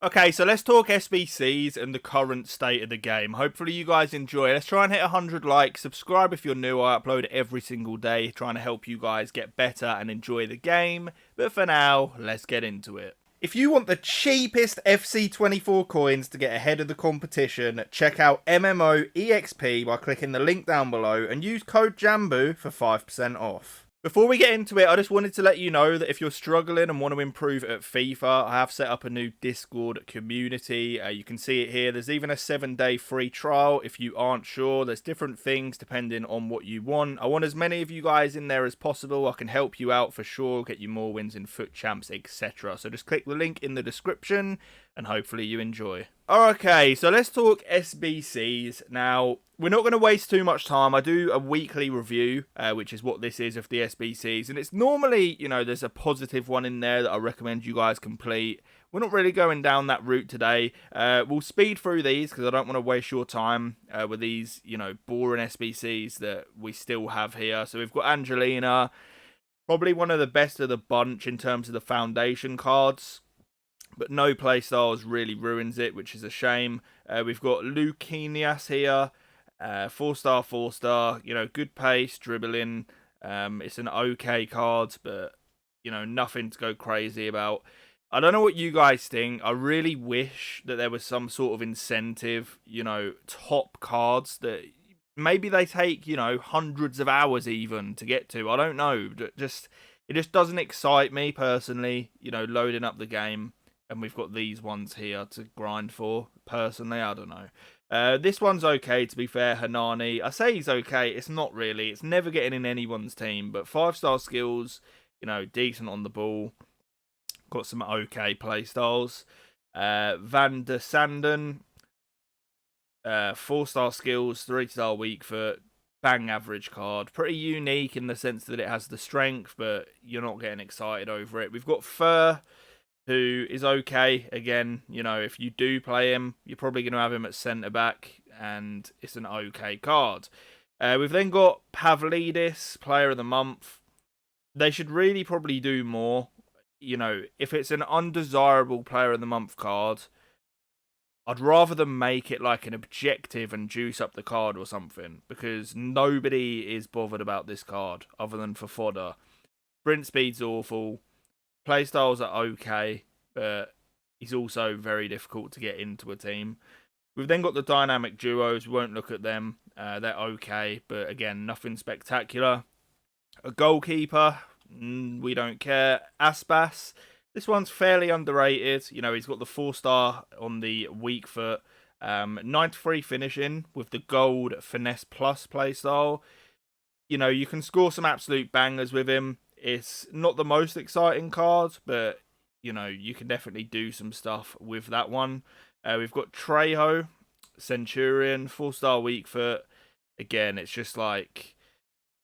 Okay, so let's talk SBCs and the current state of the game. Hopefully you guys enjoy. Let's try and hit 100 likes. Subscribe if you're new. I upload every single day, trying to help you guys get better and enjoy the game. But for now, let's get into it. If you want the cheapest FC24 coins to get ahead of the competition, check out MMOEXP by clicking the link down below and use code JAMBOO for 5% off. Before we get into it, I just wanted to let you know that if you're struggling and want to improve at FIFA, I have set up a new Discord community. You can see it here. There's even a 7-day free trial if you aren't sure. There's different things depending on what you want. I want as many of you guys in there as possible. I can help you out for sure, get you more wins in FUT Champs, etc. So just click the link in the description and hopefully you enjoy. Okay, so let's talk SBCs. Now, we're not going to waste too much time. I do a weekly review, which is what this is of the SBCs. And it's normally, there's a positive one in there that I recommend you guys complete. We're not really going down that route today. We'll speed through these because I don't want to waste your time with these, boring SBCs that we still have here. So we've got Angelina, probably one of the best of the bunch in terms of the foundation cards. But no playstyles really ruins it, which is a shame. We've got Lucinias here. 4-star, 4-star. Good pace, dribbling. It's an okay card, but, nothing to go crazy about. I don't know what you guys think. I really wish that there was some sort of incentive, top cards that maybe they take, hundreds of hours even to get to. I don't know. It just doesn't excite me personally, loading up the game. And we've got these ones here to grind for. Personally, I don't know. This one's okay, to be fair, Hanani. I say he's okay. It's not really. It's never getting in anyone's team. But 5-star skills, decent on the ball. Got some okay play styles. Van der Sanden, 4-star skills, 3-star weak foot. Bang average card. Pretty unique in the sense that it has the strength, but you're not getting excited over it. We've got Fur, who is okay. Again, if you do play him, you're probably going to have him at centre-back, and it's an okay card. We've then got Pavlidis, Player of the Month. They should really probably do more. If it's an undesirable Player of the Month card, I'd rather them make it like an objective and juice up the card or something, because nobody is bothered about this card other than for fodder. Sprint speed's awful. Playstyles are okay, but he's also very difficult to get into a team. We've then got the dynamic duos. We won't look at them. They're okay, but again, nothing spectacular. A goalkeeper, we don't care. Aspas, this one's fairly underrated. He's got the 4-star on the weak foot. 93 finishing with the gold finesse plus playstyle. You can score some absolute bangers with him. It's not the most exciting card, but, you can definitely do some stuff with that one. We've got Trejo, Centurion, 4-star weak foot. Again, it's just like,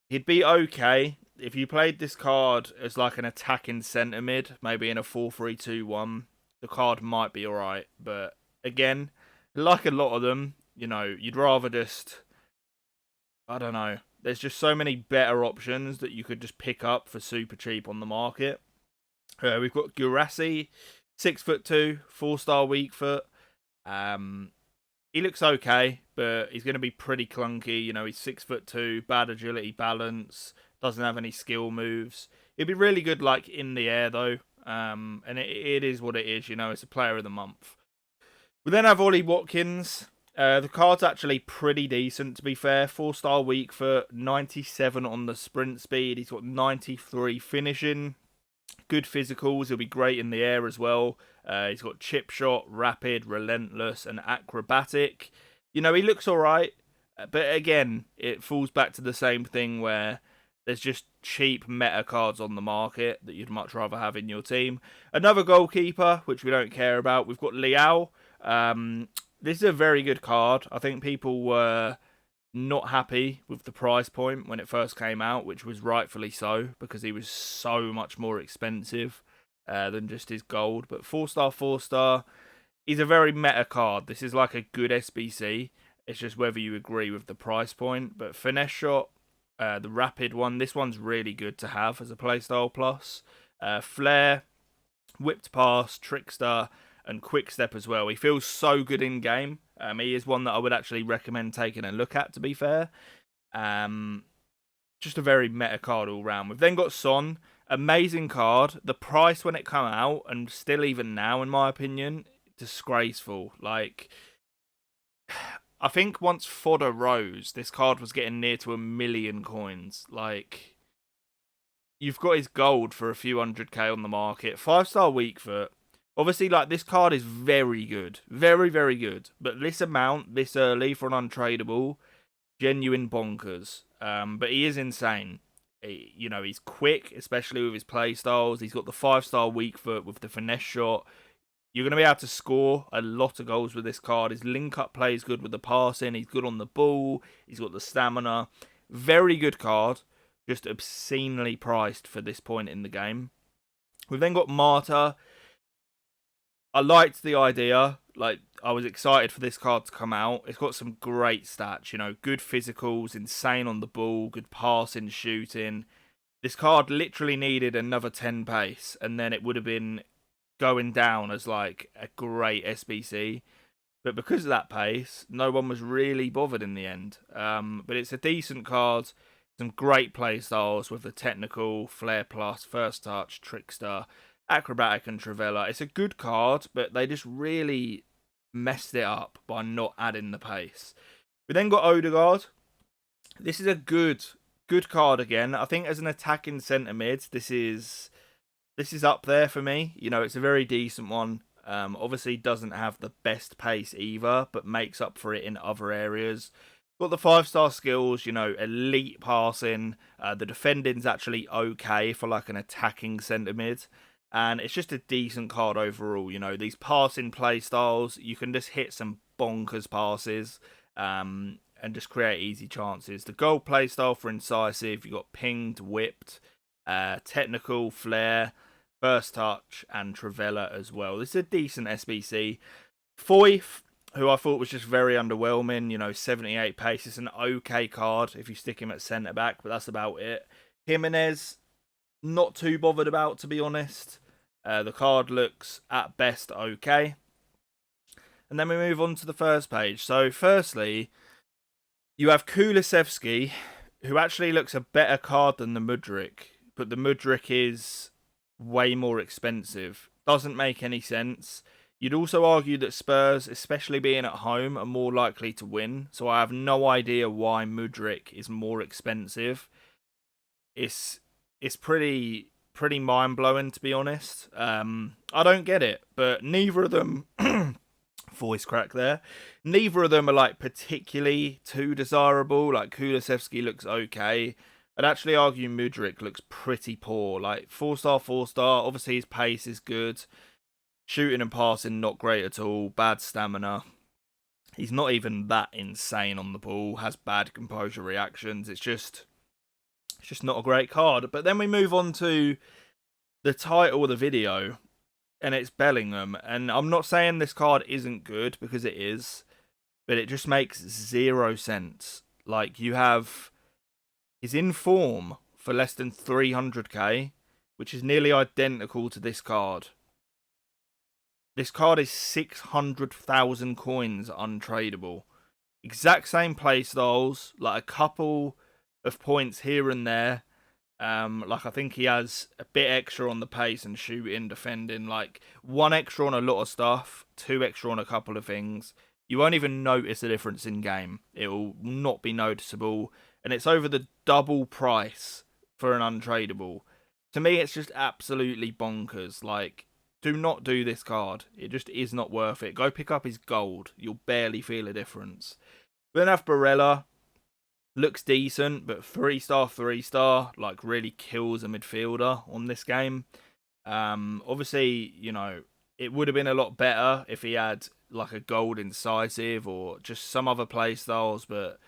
he'd be okay if you played this card as like an attacking centre mid, maybe in a 4-3-2-1. The card might be alright, but again, like a lot of them, you'd rather just, I don't know. There's just so many better options that you could just pick up for super cheap on the market. We've got Gurasi, 6'2", 4-star weak foot. He looks okay, but he's going to be pretty clunky. He's 6'2", bad agility, balance, doesn't have any skill moves. It'd be really good, like in the air though. And it is what it is. It's a Player of the Month. We then have Ollie Watkins. The card's actually pretty decent, to be fair. 4-star weak foot, 97 on the sprint speed. He's got 93 finishing. Good physicals. He'll be great in the air as well. He's got chip shot, rapid, relentless, and acrobatic. He looks alright. But again, it falls back to the same thing where there's just cheap meta cards on the market that you'd much rather have in your team. Another goalkeeper, which we don't care about. We've got Liao. This is a very good card. I think people were not happy with the price point when it first came out, which was rightfully so, because he was so much more expensive than just his gold. But 4-star, 4-star, he's a very meta card. This is like a good SBC. It's just whether you agree with the price point. But Finesse Shot, the rapid one, this one's really good to have as a playstyle plus. Flair, Whipped Pass, Trickster, and quick step as well. He feels so good in game. He is one that I would actually recommend taking a look at, to be fair. Just a very meta card all round. We've then got Son. Amazing card. The price when it came out, and still even now, in my opinion, disgraceful. Like, I think once fodder rose, this card was getting near to 1 million coins. Like, you've got his gold for a few 100k on the market. 5-star weak foot. Obviously, like, this card is very good. Very, very good. But this amount, this early for an untradeable, genuine bonkers. But he is insane. He's quick, especially with his play styles. He's got the 5-star weak foot with the finesse shot. You're going to be able to score a lot of goals with this card. His link-up play is good with the passing. He's good on the ball. He's got the stamina. Very good card. Just obscenely priced for this point in the game. We've then got Marta. I liked the idea. Like, I was excited for this card to come out. It's got some great stats. Good physicals, insane on the ball, good passing, shooting. This card literally needed another 10 pace, and then it would have been going down as like a great SBC, but because of that pace, no one was really bothered in the end. But it's a decent card, some great play styles with the technical, flair plus, first touch, trickster, acrobatic and Travella. It's a good card, but they just really messed it up by not adding the pace. We then got Odegaard. This is a good card again. I think as an attacking centre mid, this is up there for me. It's a very decent one. Obviously doesn't have the best pace either, but makes up for it in other areas. Got the 5-star skills, elite passing. The defending's actually okay for like an attacking centre mid. And it's just a decent card overall. These passing play styles, you can just hit some bonkers passes and just create easy chances. The goal play style for incisive, you got pinged, whipped, technical, flair, first touch, and Travella as well. This is a decent SBC. Foyth, who I thought was just very underwhelming. 78 pace. It's an okay card if you stick him at centre back, but that's about it. Jimenez, not too bothered about, to be honest. The card looks at best okay. And then we move on to the first page. So firstly, you have Kulusevski, who actually looks a better card than the Mudryk, but the Mudryk is way more expensive. Doesn't make any sense. You'd also argue that Spurs, especially being at home, are more likely to win. So I have no idea why Mudryk is more expensive. It's pretty mind-blowing, to be honest. I don't get it, but neither of them voice crack there. Neither of them are like particularly too desirable. Like Kulusevski looks okay. I'd actually argue Mudryk looks pretty poor. Like 4-star, 4-star. Obviously his pace is good. Shooting and passing not great at all. Bad stamina. He's not even that insane on the ball. Has bad composure reactions. It's just not a great card. But then we move on to the title of the video, and it's Bellingham. And I'm not saying this card isn't good, because it is, but it just makes 0 sense. Like, you have, he's in form for less than 300k, which is nearly identical to this card. This card is 600,000 coins untradeable. Exact same playstyles, like a couple of points here and there. Like, I think he has a bit extra on the pace and shooting, defending, like 1 extra on a lot of stuff, 2 extra on a couple of things. You won't even notice the difference in game. It will not be noticeable, and it's over the double price for an untradeable. To me, it's just absolutely bonkers. Like, do not do this card. It just is not worth it. Go pick up his gold. You'll barely feel a difference. We then have Barella. Looks decent, but 3-star, 3-star, like, really kills a midfielder on this game. Obviously, it would have been a lot better if he had like a gold incisive or just some other play styles, but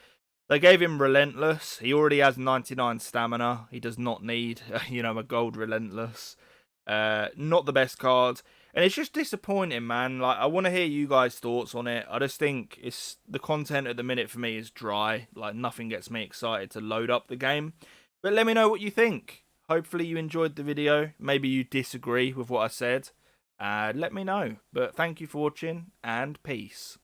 they gave him relentless. He already has 99 stamina. He does not need, a gold relentless. Not the best card. And it's just disappointing, man. Like, I want to hear you guys' thoughts on it. I just think it's the content at the minute for me is dry. Like, nothing gets me excited to load up the game. But let me know what you think. Hopefully you enjoyed the video. Maybe you disagree with what I said. let me know. But thank you for watching, and peace.